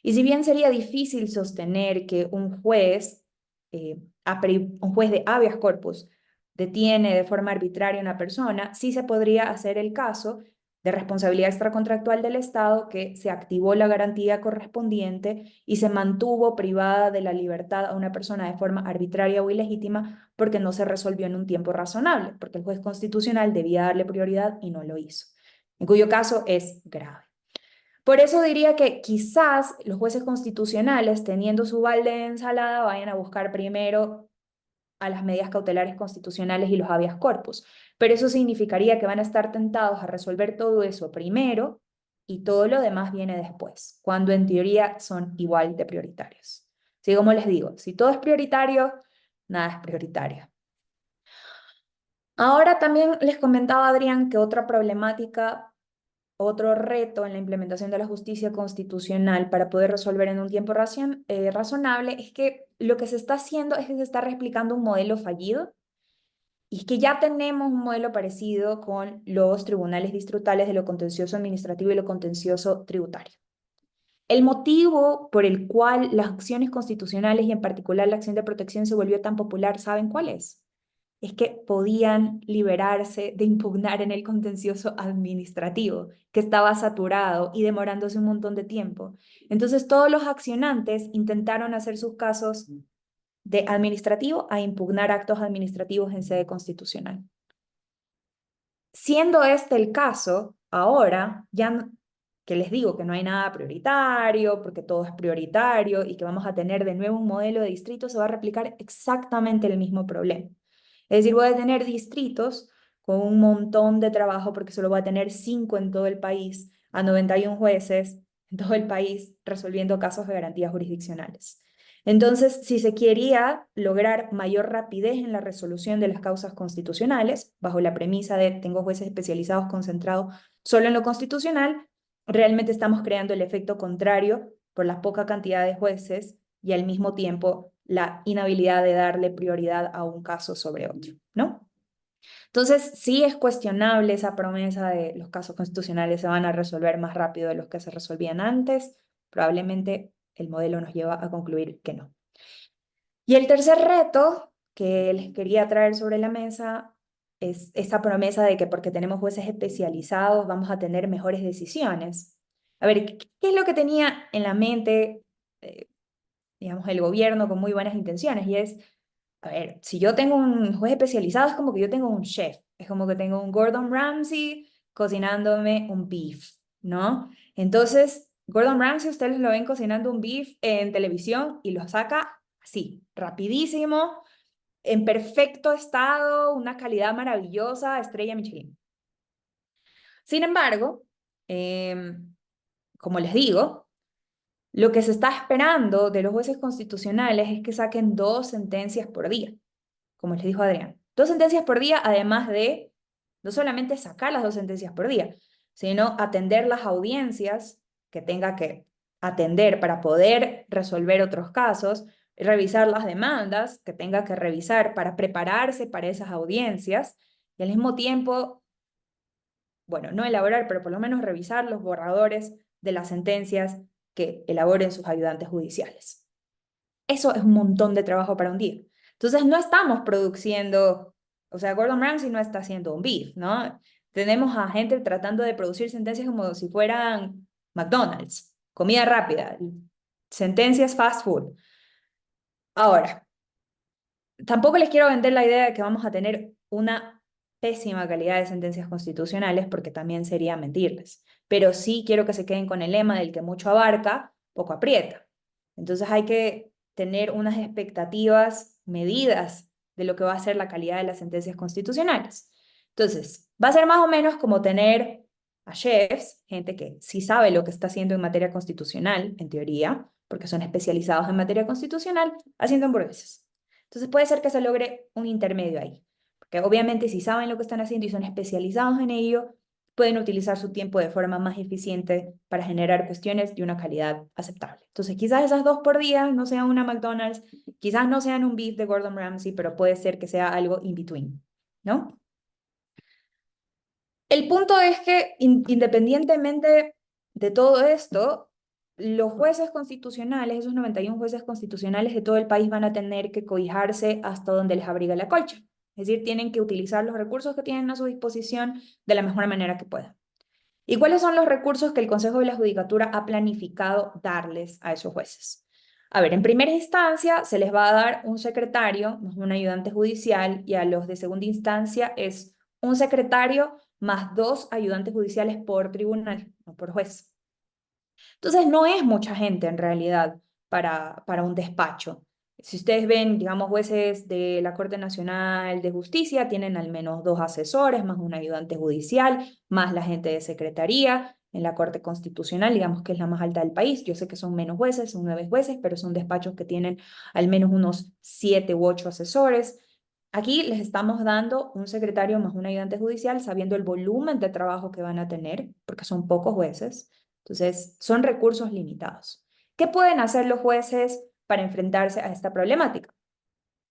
Y si bien sería difícil sostener que un juez de habeas corpus detiene de forma arbitraria a una persona, sí se podría hacer el caso de responsabilidad extracontractual del Estado, que se activó la garantía correspondiente y se mantuvo privada de la libertad a una persona de forma arbitraria o ilegítima porque no se resolvió en un tiempo razonable, porque el juez constitucional debía darle prioridad y no lo hizo, en cuyo caso es grave. Por eso diría que quizás los jueces constitucionales, teniendo su balde de ensalada, vayan a buscar primero a las medidas cautelares constitucionales y los habeas corpus. Pero eso significaría que van a estar tentados a resolver todo eso primero y todo lo demás viene después, cuando en teoría son igual de prioritarios. Así como les digo, si todo es prioritario, nada es prioritario. Ahora también les comentaba Adrián que otra problemática, otro reto en la implementación de la justicia constitucional para poder resolver en un tiempo razonable es que lo que se está haciendo es que se está replicando un modelo fallido y es que ya tenemos un modelo parecido con los tribunales distritales de lo contencioso administrativo y lo contencioso tributario. El motivo por el cual las acciones constitucionales y en particular la acción de protección se volvió tan popular, ¿saben cuál es? Es que podían liberarse de impugnar en el contencioso administrativo, que estaba saturado y demorándose un montón de tiempo. Entonces todos los accionantes intentaron hacer sus casos de administrativo a impugnar actos administrativos en sede constitucional. Siendo este el caso, ahora ya que les digo que no hay nada prioritario, porque todo es prioritario y que vamos a tener de nuevo un modelo de distrito, se va a replicar exactamente el mismo problema. Es decir, voy a tener distritos con un montón de trabajo porque solo voy a tener 5 en todo el país, a 91 jueces en todo el país resolviendo casos de garantías jurisdiccionales. Entonces, si se quería lograr mayor rapidez en la resolución de las causas constitucionales, bajo la premisa de tengo jueces especializados concentrados solo en lo constitucional, realmente estamos creando el efecto contrario por la poca cantidad de jueces y al mismo tiempo la inhabilidad de darle prioridad a un caso sobre otro, ¿no? Entonces, sí es cuestionable esa promesa de los casos constitucionales se van a resolver más rápido de los que se resolvían antes. Probablemente el modelo nos lleva a concluir que no. Y el tercer reto que les quería traer sobre la mesa es esa promesa de que porque tenemos jueces especializados vamos a tener mejores decisiones. A ver, ¿qué es lo que tenía en la mente, digamos, el gobierno con muy buenas intenciones? Y es, a ver, si yo tengo un juez especializado es como que yo tengo un chef, es como que tengo un Gordon Ramsay cocinándome un beef, ¿no? Entonces, Gordon Ramsay, ustedes lo ven cocinando un beef en televisión y lo saca así, rapidísimo, en perfecto estado, una calidad maravillosa, estrella Michelin. Sin embargo, como les digo, lo que se está esperando de los jueces constitucionales es que saquen 2 sentencias por día, como les dijo Adrián. 2 sentencias por día, además de no solamente sacar las 2 sentencias por día, sino atender las audiencias que tenga que atender para poder resolver otros casos, revisar las demandas que tenga que revisar para prepararse para esas audiencias y al mismo tiempo, bueno, no elaborar, pero por lo menos revisar los borradores de las sentencias que elaboren sus ayudantes judiciales. Eso es un montón de trabajo para un día. Entonces no estamos produciendo, o sea, Gordon Ramsay no está haciendo un beef, ¿no? Tenemos a gente tratando de producir sentencias como si fueran McDonald's, comida rápida, sentencias fast food. Ahora, tampoco les quiero vender la idea de que vamos a tener una pésima calidad de sentencias constitucionales, porque también sería mentirles. Pero sí quiero que se queden con el lema del que mucho abarca, poco aprieta. Entonces hay que tener unas expectativas medidas de lo que va a ser la calidad de las sentencias constitucionales. Entonces, va a ser más o menos como tener a chefs, gente que sí sabe lo que está haciendo en materia constitucional, en teoría, porque son especializados en materia constitucional, haciendo hamburguesas. Entonces puede ser que se logre un intermedio ahí, porque obviamente si saben lo que están haciendo y son especializados en ello, pueden utilizar su tiempo de forma más eficiente para generar cuestiones de una calidad aceptable. Entonces quizás esas 2 por día no sean una McDonald's, quizás no sean un beef de Gordon Ramsay, pero puede ser que sea algo in between, ¿no? El punto es que independientemente de todo esto, los jueces constitucionales, esos 91 jueces constitucionales de todo el país van a tener que cobijarse hasta donde les abriga la colcha. Es decir, tienen que utilizar los recursos que tienen a su disposición de la mejor manera que puedan. ¿Y cuáles son los recursos que el Consejo de la Judicatura ha planificado darles a esos jueces? A ver, en primera instancia se les va a dar un secretario, un ayudante judicial, y a los de segunda instancia es un secretario más 2 ayudantes judiciales por tribunal, no por juez. Entonces no es mucha gente en realidad para un despacho. Si ustedes ven, digamos, jueces de la Corte Nacional de Justicia, tienen al menos 2 asesores, más un ayudante judicial, más la gente de secretaría. En la Corte Constitucional, digamos que es la más alta del país. Yo sé que son menos jueces, son 9 jueces, pero son despachos que tienen al menos unos 7 u 8 asesores. Aquí les estamos dando un secretario más un ayudante judicial, sabiendo el volumen de trabajo que van a tener, porque son pocos jueces. Entonces, son recursos limitados. ¿Qué pueden hacer los jueces para enfrentarse a esta problemática?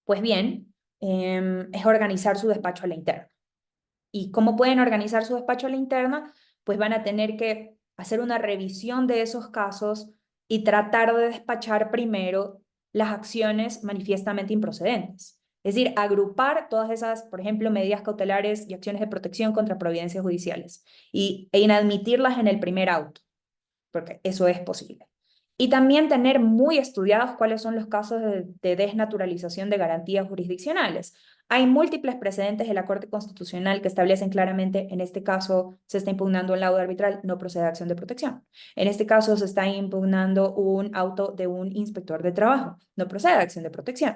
Pues bien, es organizar su despacho a la interna. ¿Y cómo pueden organizar su despacho a la interna? Pues van a tener que hacer una revisión de esos casos y tratar de despachar primero las acciones manifiestamente improcedentes. Es decir, agrupar todas esas, por ejemplo, medidas cautelares y acciones de protección contra providencias judiciales e inadmitirlas en el primer auto, porque eso es posible. Y también tener muy estudiados cuáles son los casos de desnaturalización de garantías jurisdiccionales. Hay múltiples precedentes de la Corte Constitucional que establecen claramente, en este caso se está impugnando un laudo arbitral, no procede acción de protección. En este caso se está impugnando un auto de un inspector de trabajo, no procede acción de protección.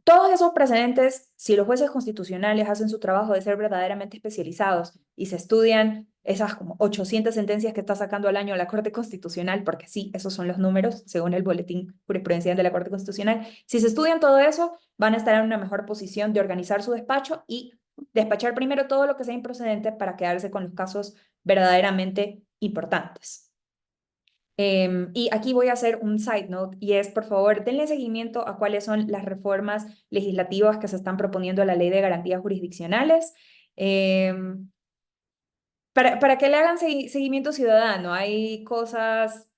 Todos esos precedentes, si los jueces constitucionales hacen su trabajo de ser verdaderamente especializados y se estudian esas como 800 sentencias que está sacando al año la Corte Constitucional, porque sí, esos son los números según el boletín jurisprudencial de la Corte Constitucional, si se estudian todo eso, van a estar en una mejor posición de organizar su despacho y despachar primero todo lo que sea improcedente para quedarse con los casos verdaderamente importantes. Y aquí voy a hacer un side note y es, por favor, denle seguimiento a cuáles son las reformas legislativas que se están proponiendo a la Ley de Garantías Jurisdiccionales. Para que le hagan seguimiento ciudadano, hay cosas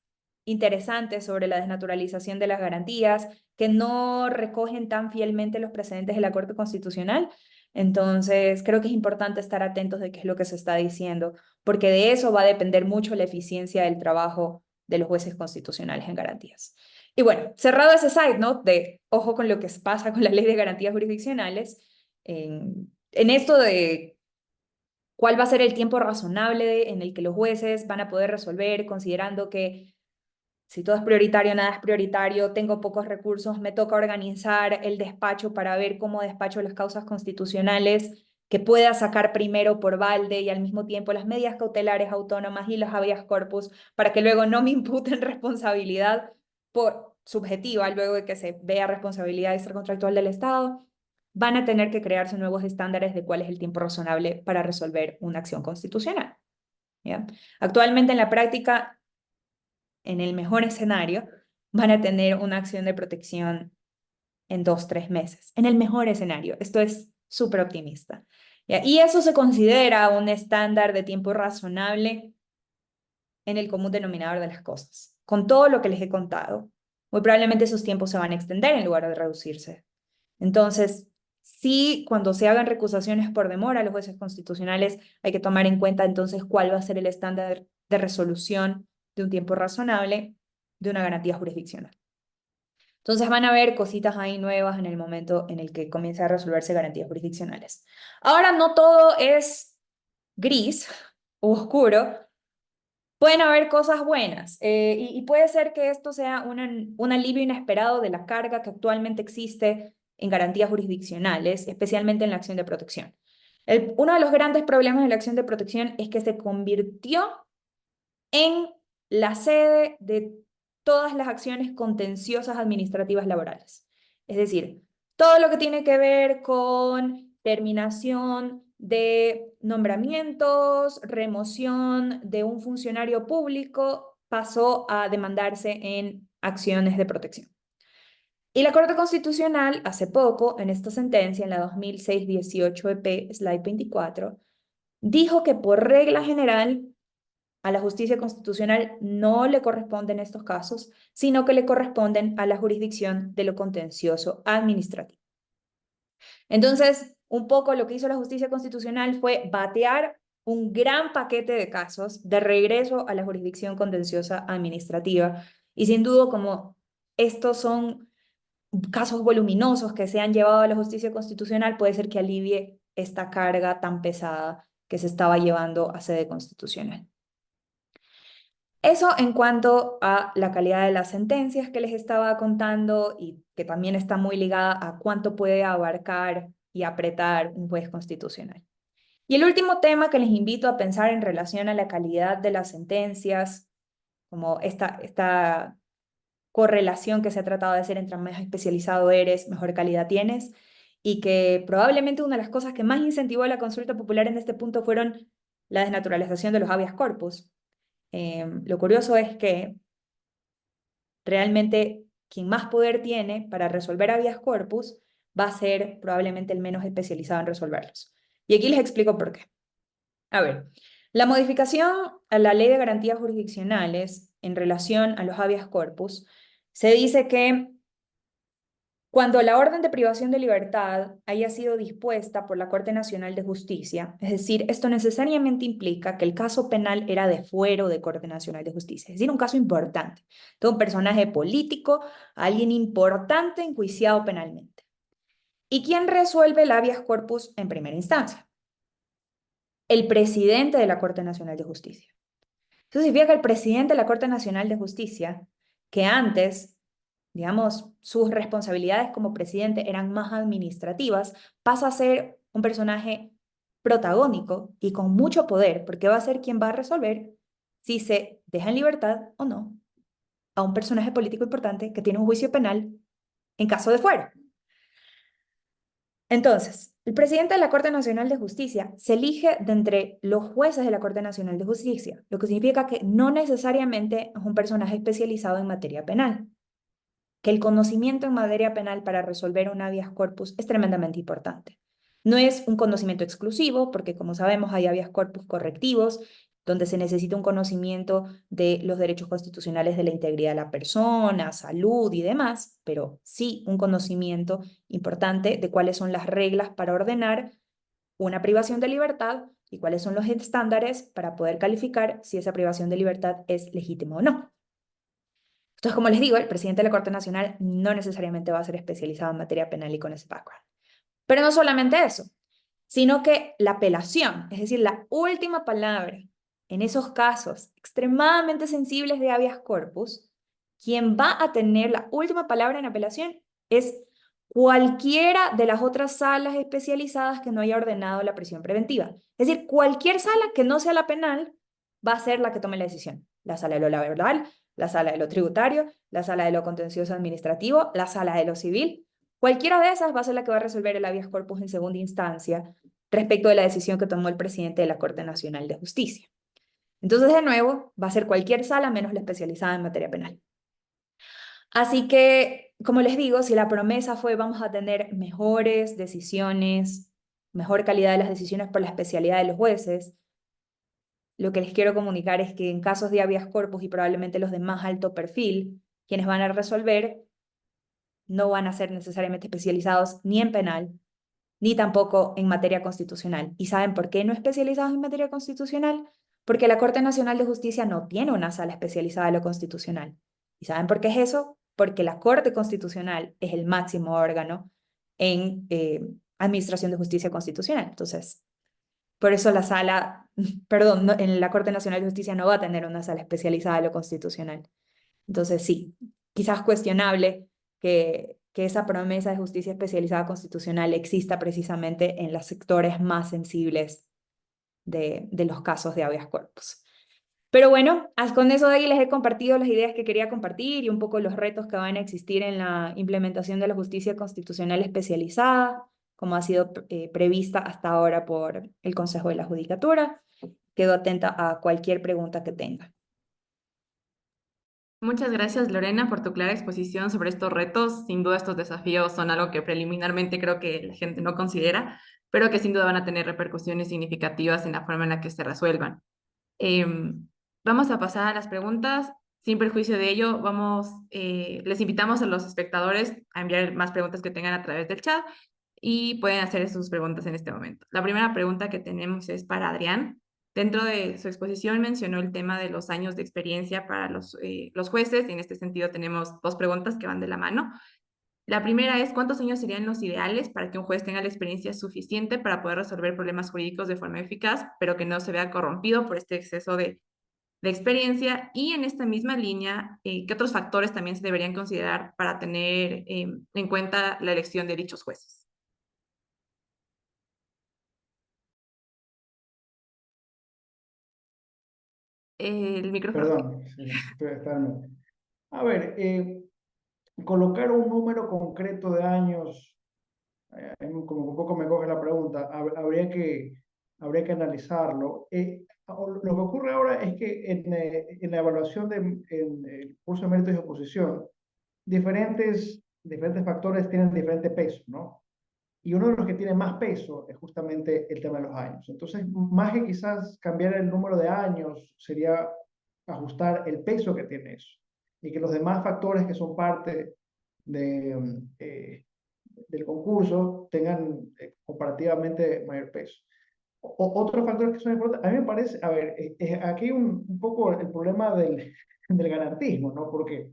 interesantes sobre la desnaturalización de las garantías que no recogen tan fielmente los precedentes de la Corte Constitucional. Entonces, creo que es importante estar atentos de qué es lo que se está diciendo, porque de eso va a depender mucho la eficiencia del trabajo de los jueces constitucionales en garantías. Y bueno, cerrado ese side note de ojo con lo que pasa con la Ley de Garantías Jurisdiccionales, en esto de cuál va a ser el tiempo razonable en el que los jueces van a poder resolver, considerando que si todo es prioritario, nada es prioritario, tengo pocos recursos, me toca organizar el despacho para ver cómo despacho las causas constitucionales que pueda sacar primero por balde y al mismo tiempo las medidas cautelares autónomas y los habeas corpus para que luego no me imputen responsabilidad por subjetiva luego de que se vea responsabilidad extracontractual del Estado. Van a tener que crearse nuevos estándares de cuál es el tiempo razonable para resolver una acción constitucional. ¿Ya? Actualmente en la práctica, en el mejor escenario, van a tener una acción de protección en 2, 3 meses. En el mejor escenario, esto es súper optimista. ¿Ya? Y eso se considera un estándar de tiempo razonable en el común denominador de las cosas. Con todo lo que les he contado, muy probablemente esos tiempos se van a extender en lugar de reducirse. Entonces, sí, cuando se hagan recusaciones por demora a los jueces constitucionales, hay que tomar en cuenta entonces cuál va a ser el estándar de resolución de un tiempo razonable de una garantía jurisdiccional. Entonces van a haber cositas ahí nuevas en el momento en el que comience a resolverse garantías jurisdiccionales. Ahora no todo es gris o oscuro. Pueden haber cosas buenas y puede ser que esto sea un alivio inesperado de la carga que actualmente existe en garantías jurisdiccionales, especialmente en la acción de protección. Uno de los grandes problemas de la acción de protección es que se convirtió en la sede de todas las acciones contenciosas administrativas laborales. Es decir, todo lo que tiene que ver con terminación de nombramientos, remoción de un funcionario público, pasó a demandarse en acciones de protección. Y la Corte Constitucional, hace poco, en esta sentencia, en la 2006-18 EP, slide 24, dijo que por regla general a la justicia constitucional no le corresponden estos casos, sino que le corresponden a la jurisdicción de lo contencioso administrativo. Entonces, un poco lo que hizo la justicia constitucional fue batear un gran paquete de casos de regreso a la jurisdicción contenciosa administrativa. Y sin duda, como estos son casos voluminosos que se han llevado a la justicia constitucional, puede ser que alivie esta carga tan pesada que se estaba llevando a sede constitucional. Eso en cuanto a la calidad de las sentencias que les estaba contando y que también está muy ligada a cuánto puede abarcar y apretar un juez constitucional. Y el último tema que les invito a pensar en relación a la calidad de las sentencias, como esta correlación que se ha tratado de hacer entre más especializado eres, mejor calidad tienes, y que probablemente una de las cosas que más incentivó la consulta popular en este punto fueron la desnaturalización de los habeas corpus. Lo curioso es que realmente quien más poder tiene para resolver habeas corpus va a ser probablemente el menos especializado en resolverlos. Y aquí les explico por qué. A ver, la modificación a la Ley de Garantías Jurisdiccionales en relación a los habeas corpus se dice que cuando la orden de privación de libertad haya sido dispuesta por la Corte Nacional de Justicia, es decir, esto necesariamente implica que el caso penal era de fuero de Corte Nacional de Justicia, es decir, un caso importante, de un personaje político, alguien importante enjuiciado penalmente. ¿Y quién resuelve el habeas corpus en primera instancia? El presidente de la Corte Nacional de Justicia. Eso significa que el presidente de la Corte Nacional de Justicia, que antes, digamos, sus responsabilidades como presidente eran más administrativas, pasa a ser un personaje protagónico y con mucho poder, porque va a ser quien va a resolver si se deja en libertad o no a un personaje político importante que tiene un juicio penal en caso de fuero. Entonces, el presidente de la Corte Nacional de Justicia se elige de entre los jueces de la Corte Nacional de Justicia, lo que significa que no necesariamente es un personaje especializado en materia penal, que el conocimiento en materia penal para resolver un habeas corpus es tremendamente importante. No es un conocimiento exclusivo, porque como sabemos hay habeas corpus correctivos, donde se necesita un conocimiento de los derechos constitucionales de la integridad de la persona, salud y demás, pero sí un conocimiento importante de cuáles son las reglas para ordenar una privación de libertad y cuáles son los estándares para poder calificar si esa privación de libertad es legítima o no. Entonces, como les digo, el presidente de la Corte Nacional no necesariamente va a ser especializado en materia penal y con ese background. Pero no solamente eso, sino que la apelación, es decir, la última palabra en esos casos extremadamente sensibles de habeas corpus, quien va a tener la última palabra en apelación es cualquiera de las otras salas especializadas que no haya ordenado la prisión preventiva. Es decir, cualquier sala que no sea la penal va a ser la que tome la decisión. La sala de lo laboral, la sala de lo tributario, la sala de lo contencioso administrativo, la sala de lo civil. Cualquiera de esas va a ser la que va a resolver el habeas corpus en segunda instancia respecto de la decisión que tomó el presidente de la Corte Nacional de Justicia. Entonces, de nuevo, va a ser cualquier sala menos la especializada en materia penal. Así que, como les digo, si la promesa fue vamos a tener mejores decisiones, mejor calidad de las decisiones por la especialidad de los jueces, lo que les quiero comunicar es que en casos de habeas corpus y probablemente los de más alto perfil, quienes van a resolver no van a ser necesariamente especializados ni en penal, ni tampoco en materia constitucional. ¿Y saben por qué no especializados en materia constitucional? Porque la Corte Nacional de Justicia no tiene una sala especializada en lo constitucional. ¿Y saben por qué es eso? Porque la Corte Constitucional es el máximo órgano en administración de justicia constitucional. Entonces, por eso la sala, perdón, en la Corte Nacional de Justicia no va a tener una sala especializada en lo constitucional. Entonces, sí, quizás cuestionable que esa promesa de justicia especializada constitucional exista precisamente en los sectores más sensibles de los casos de habeas corpus. Pero bueno, con eso de ahí les he compartido las ideas que quería compartir y un poco los retos que van a existir en la implementación de la justicia constitucional especializada, como ha sido prevista hasta ahora por el Consejo de la Judicatura. Quedo atenta a cualquier pregunta que tenga. Muchas gracias, Lorena, por tu clara exposición sobre estos retos. Sin duda, estos desafíos son algo que preliminarmente creo que la gente no considera, pero que sin duda van a tener repercusiones significativas en la forma en la que se resuelvan. Vamos a pasar a las preguntas. Sin perjuicio de ello, les invitamos a los espectadores a enviar más preguntas que tengan a través del chat y pueden hacer sus preguntas en este momento. La primera pregunta que tenemos es para Adrián. Dentro de su exposición mencionó el tema de los años de experiencia para los jueces, y en este sentido tenemos dos preguntas que van de la mano. La primera es, ¿cuántos años serían los ideales para que un juez tenga la experiencia suficiente para poder resolver problemas jurídicos de forma eficaz, pero que no se vea corrompido por este exceso de experiencia? Y en esta misma línea, ¿qué otros factores también se deberían considerar para tener en cuenta la elección de dichos jueces? El micrófono. Perdón, espérame. A ver, colocar un número concreto de años, como un poco me coge la pregunta, habría que analizarlo. Lo que ocurre ahora es que en la evaluación en el curso de méritos y oposición, diferentes factores tienen diferente peso, ¿no? Y uno de los que tiene más peso es justamente el tema de los años. Entonces, más que quizás cambiar el número de años, sería ajustar el peso que tiene eso. Y que los demás factores que son parte de, del concurso tengan comparativamente mayor peso. Otros factores que son importantes, a mí me parece, a ver, aquí un poco el problema del garantismo, ¿no? Porque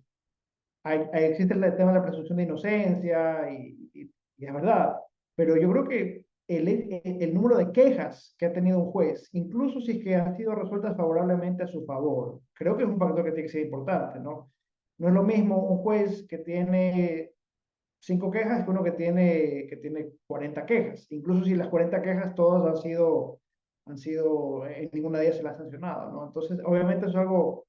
existe el tema de la presunción de inocencia y es verdad, pero yo creo que el número de quejas que ha tenido un juez, incluso si es que han sido resueltas favorablemente a su favor, creo que es un factor que tiene que ser importante, ¿no? No es lo mismo un juez que tiene 5 quejas que uno que tiene 40 quejas. Incluso si las 40 quejas todas han sido en ninguna de ellas se las ha sancionado, ¿no? Entonces, obviamente eso es algo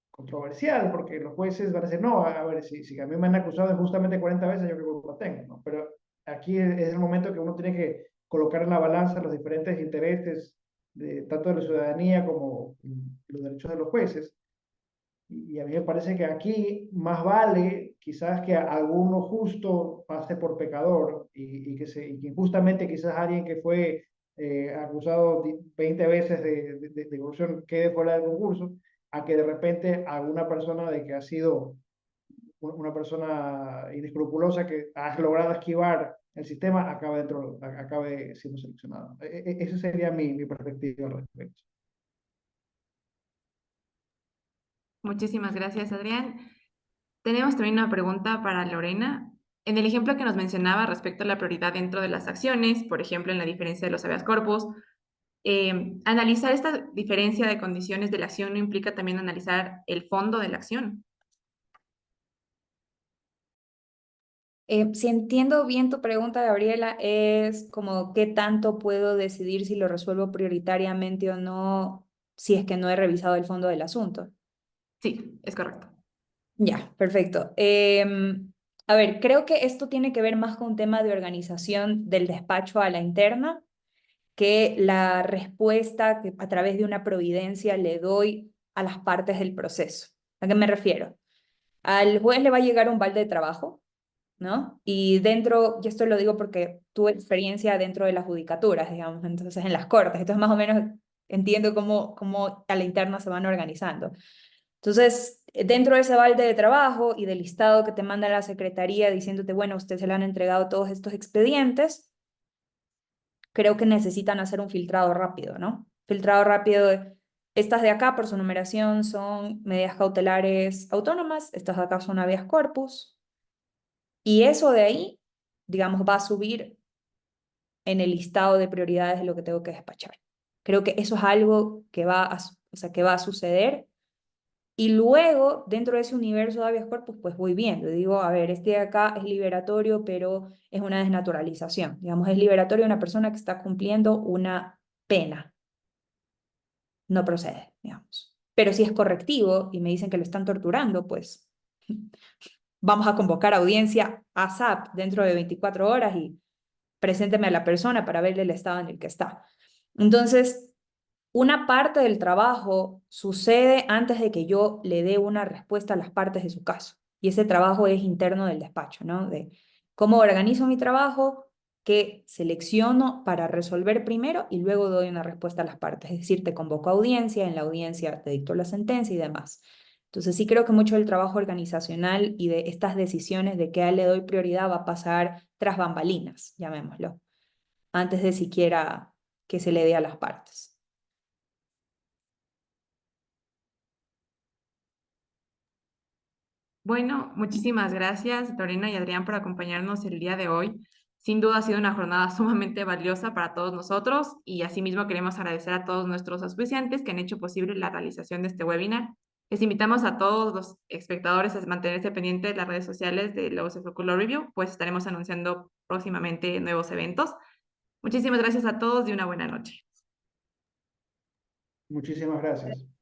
controversial, porque los jueces van a decir, no, a ver, si a mí me han acusado justamente 40 veces, yo qué culpa tengo, ¿no? Pero aquí es el momento que uno tiene que colocar en la balanza los diferentes intereses tanto de la ciudadanía como los derechos de los jueces. Y a mí me parece que aquí más vale quizás que alguno justo pase por pecador y que injustamente quizás alguien que fue acusado 20 veces de corrupción quede fuera del concurso, a que de repente alguna persona de que ha sido una persona inescrupulosa que ha logrado esquivar el sistema acabe siendo seleccionado. Esa sería mi perspectiva al respecto. Muchísimas gracias, Adrián. Tenemos también una pregunta para Lorena. En el ejemplo que nos mencionaba respecto a la prioridad dentro de las acciones, por ejemplo, en la diferencia de los habeas corpus, analizar esta diferencia de condiciones de la acción no implica también analizar el fondo de la acción. Si entiendo bien tu pregunta, Gabriela, es como qué tanto puedo decidir si lo resuelvo prioritariamente o no, si es que no he revisado el fondo del asunto. Sí, es correcto. Ya, perfecto. A ver, creo que esto tiene que ver más con un tema de organización del despacho a la interna que la respuesta que a través de una providencia le doy a las partes del proceso. ¿A qué me refiero? Al juez le va a llegar un balde de trabajo, ¿no? Y dentro, y esto lo digo porque tuve experiencia dentro de las judicaturas, digamos, entonces en las cortes, entonces más o menos entiendo cómo a la interna se van organizando. Entonces, dentro de ese balde de trabajo y del listado que te manda la secretaría diciéndote, bueno, a usted se le han entregado todos estos expedientes, creo que necesitan hacer un filtrado rápido, ¿no? Filtrado rápido de, estas de acá por su numeración son medidas cautelares autónomas, estas de acá son habeas corpus, y eso de ahí, digamos, va a subir en el listado de prioridades de lo que tengo que despachar. Creo que eso es algo que que va a suceder. Y luego, dentro de ese universo de habeas corpus, pues voy viendo. Digo, a ver, este de acá es liberatorio, pero es una desnaturalización. Digamos, es liberatorio una persona que está cumpliendo una pena. No procede, digamos. Pero si es correctivo y me dicen que lo están torturando, pues vamos a convocar audiencia ASAP dentro de 24 horas y presénteme a la persona para ver el estado en el que está. Entonces, una parte del trabajo sucede antes de que yo le dé una respuesta a las partes de su caso. Y ese trabajo es interno del despacho, ¿no? De cómo organizo mi trabajo, qué selecciono para resolver primero y luego doy una respuesta a las partes. Es decir, te convoco a audiencia, en la audiencia te dicto la sentencia y demás. Entonces sí creo que mucho del trabajo organizacional y de estas decisiones de qué le doy prioridad va a pasar tras bambalinas, llamémoslo, antes de siquiera que se le dé a las partes. Bueno, muchísimas gracias, Lorena y Adrián, por acompañarnos el día de hoy. Sin duda ha sido una jornada sumamente valiosa para todos nosotros y asimismo queremos agradecer a todos nuestros auspiciantes que han hecho posible la realización de este webinar. Les invitamos a todos los espectadores a mantenerse pendientes de las redes sociales de la UCF Law Review, pues estaremos anunciando próximamente nuevos eventos. Muchísimas gracias a todos y una buena noche. Muchísimas gracias.